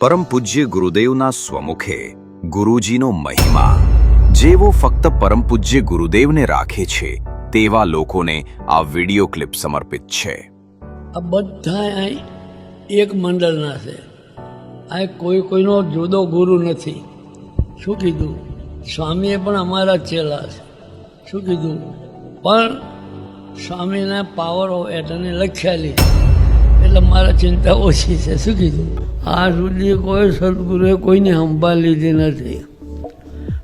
પરમ પૂજ્ય ગુરુદેવના સ્વમુખે ગુરુજીનો મહિમા જેવો ફક્ત પરમ પૂજ્ય ગુરુદેવને રાખે છે તેવા લોકોને આ વિડિયો ક્લિપ સમર્પિત છે। આ બધા એક મંડળના છે, આ કોઈનો જુદો ગુરુ નથી। શું કીધું? સ્વામીએ પણ અમારા ચેલા છે। શું કીધું? પણ સ્વામીના પાવર ઓફ એટર્ની લખેલી એટલે મારા ચિંતા ઓછી છે। શું કીધું? આ સુધી કોઈ સદગુરુએ કોઈને સંભાળ લીધી નથી,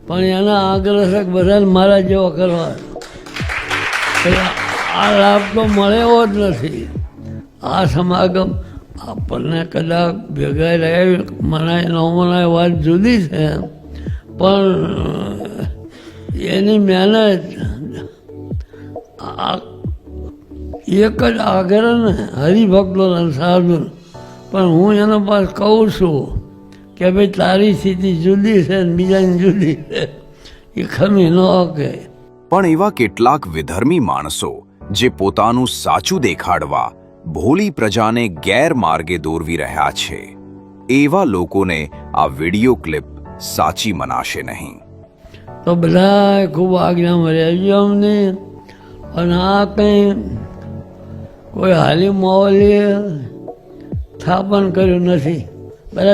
પણ એના આગ્રહક બધા મારા જેવો કરવા એટલે આ લાભ તો મળે એવો જ નથી। આ સમાગમ આપણને કદાચ ભેગા રહે મનાય ન મનાય વાત જુદી છે, પણ એની મહેનત એક જ આગ્રહ ને હરિભક્તો સાધુ, પણ હું એના પાસે કહું છું કે ભાઈ તારી સ્થિતિ જુદી છે ને બીજાની જુદી છે, એ ખમી ન કે। પણ એવા કેટલાક વિધર્મી માણસો જે પોતાનું સાચું દેખાડવા ભોળી પ્રજાને ગેરમાર્ગે દોરવી રહ્યા છે, એવા લોકોને આ વિડિયો ક્લિપ સાચી મનાશે નહીં। તો બધા ખૂબ આજ્ઞા મળ્યા છે અમને, અને આ કંઈ કોઈ હાલી માહોલી સ્થાપન કર્યું નથી।